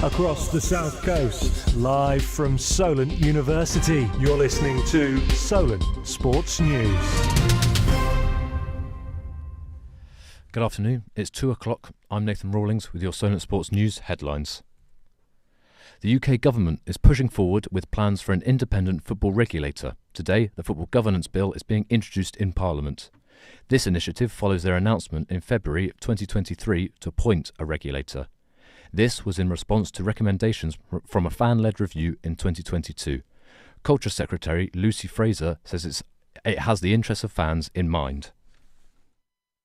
across the south coast, live from Solent University. You're listening to Solent Sports News. Good afternoon, it's 2 o'clock. I'm Nathan Rawlings with your Solent Sports News headlines. The UK government is pushing forward with plans for an independent football regulator. Today, the Football Governance Bill is being introduced in Parliament. This initiative follows their announcement in February 2023 to appoint a regulator. This was in response to recommendations from a fan-led review in 2022. Culture Secretary Lucy Fraser says it has the interests of fans in mind.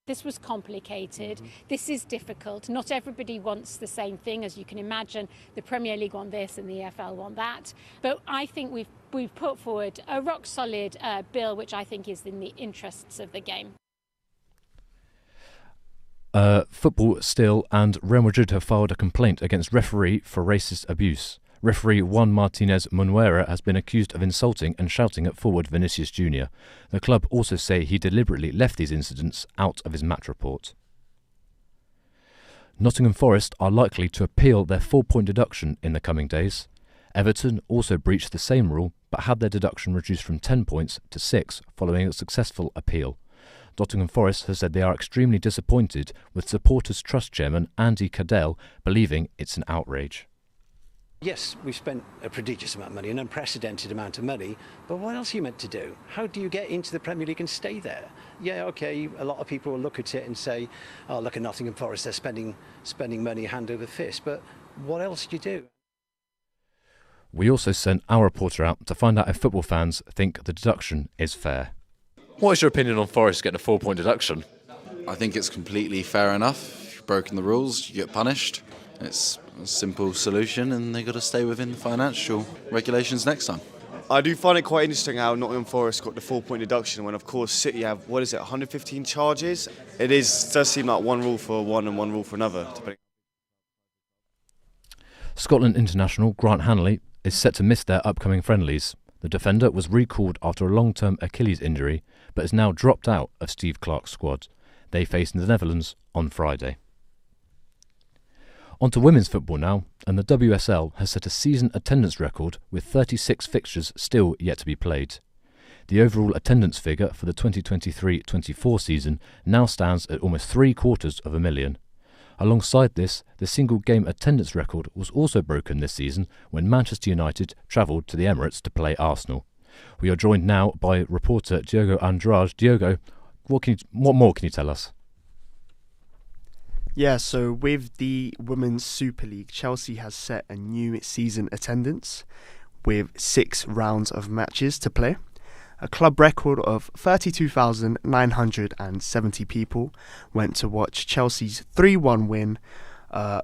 This was complicated. This is difficult. Not everybody wants the same thing. As you can imagine, the Premier League want this and the EFL want that. But I think we've put forward a rock-solid bill, which I think is in the interests of the game. Football still, and Real Madrid have filed a complaint against referee for racist abuse. Referee Juan Martinez Munuera has been accused of insulting and shouting at forward Vinicius Jr. The club also say he deliberately left these incidents out of his match report. Nottingham Forest are likely to appeal their 4-point deduction in the coming days. Everton also breached the same rule but had their deduction reduced from 10 points to 6 following a successful appeal. Nottingham Forest has said they are extremely disappointed, with Supporters Trust Chairman Andy Cadell believing it's an outrage. Yes, we've spent a prodigious amount of money, an unprecedented amount of money, but what else are you meant to do? How do you get into the Premier League and stay there? Yeah, OK, a lot of people will look at it and say, oh, look at Nottingham Forest, they're spending money hand over fist, but what else do you do? We also sent our reporter out to find out if football fans think the deduction is fair. What is your opinion on Forest getting a 4-point deduction? I think it's completely fair enough. If you've broken the rules, you get punished. It's a simple solution, and they've got to stay within the financial regulations next time. I do find it quite interesting how Nottingham Forest got the 4-point deduction when, of course, City have, 115 charges? It does seem like one rule for one and one rule for another. Scotland international Grant Hanley is set to miss their upcoming friendlies. The defender was recalled after a long-term Achilles injury, but is now dropped out of Steve Clarke's squad. They face the Netherlands on Friday. On to women's football now, and the WSL has set a season attendance record with 36 fixtures still yet to be played. The overall attendance figure for the 2023-24 season now stands at almost 750,000. Alongside this, the single-game attendance record was also broken this season when Manchester United travelled to the Emirates to play Arsenal. We are joined now by reporter Diogo Andrade. Diogo, what more can you tell us? Yeah, so with the Women's Super League, Chelsea has set a new season attendance with 6 rounds of matches to play. A club record of 32,970 people went to watch Chelsea's 3-1 win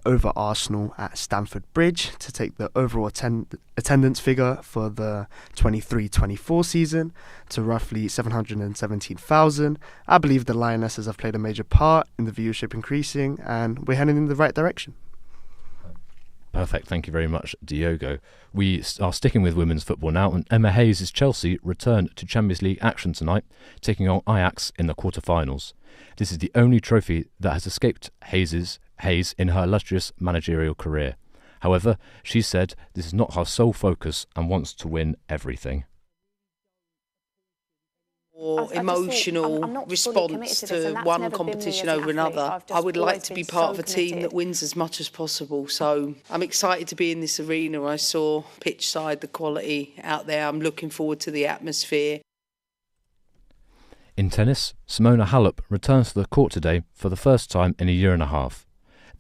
over Arsenal at Stamford Bridge to take the overall attendance figure for the 23-24 season to roughly 717,000. I believe the Lionesses have played a major part in the viewership increasing, and we're heading in the right direction. Perfect, thank you very much, Diogo. We are sticking with women's football now, and Emma Hayes' Chelsea return to Champions League action tonight, taking on Ajax in the quarter-finals. This is the only trophy that has escaped Hayes in her illustrious managerial career. However, she said this is not her sole focus and wants to win everything. Or emotional response to one competition over another. I would like to be part of a team that wins as much as possible. So I'm excited to be in this arena. I saw pitch side, the quality out there. I'm looking forward to the atmosphere. In tennis, Simona Halep returns to the court today for the first time in a year and a half.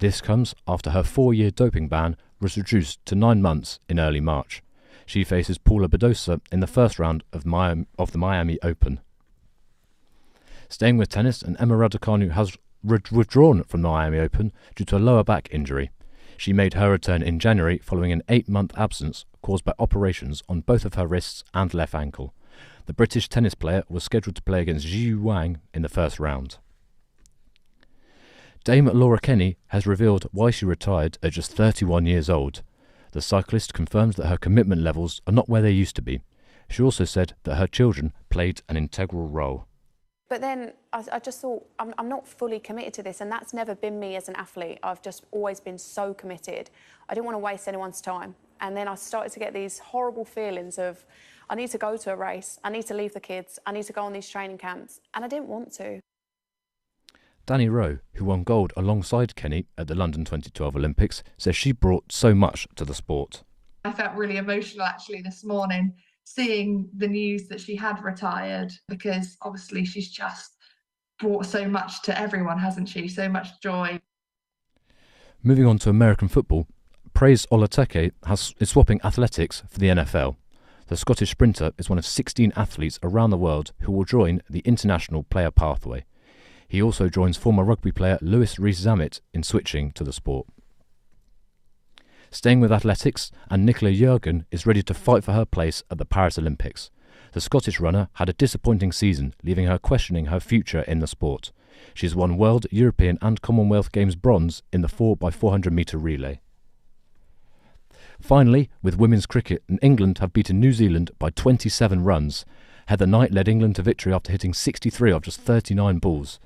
This comes after her 4-year doping ban was reduced to 9 months in early March. She faces Paula Badosa in the first round of the Miami Open. Staying with tennis, and Emma Raducanu has withdrawn from the Miami Open due to a lower back injury. She made her return in January following an 8-month absence caused by operations on both of her wrists and left ankle. The British tennis player was scheduled to play against Zhu Wang in the first round. Dame Laura Kenny has revealed why she retired at just 31 years old. The cyclist confirms that her commitment levels are not where they used to be. She also said that her children played an integral role. But then I just thought, I'm not fully committed to this, and that's never been me as an athlete. I've just always been so committed. I didn't want to waste anyone's time. And then I started to get these horrible feelings of, I need to go to a race, I need to leave the kids, I need to go on these training camps, and I didn't want to. Danny Rowe, who won gold alongside Kenny at the London 2012 Olympics, says she brought so much to the sport. I felt really emotional actually this morning, seeing the news that she had retired, because obviously she's just brought so much to everyone, hasn't she? So much joy. Moving on to American football, Praise Olateke is swapping athletics for the NFL. The Scottish sprinter is one of 16 athletes around the world who will join the international player pathway. He also joins former rugby player Lewis Rees-Zammit in switching to the sport. Staying with athletics, and Nicola Jurgen is ready to fight for her place at the Paris Olympics. The Scottish runner had a disappointing season, leaving her questioning her future in the sport. She's won World, European and Commonwealth Games bronze in the 4x400 metre relay. Finally, with women's cricket, England have beaten New Zealand by 27 runs. Heather Knight led England to victory after hitting 63 of just 39 balls.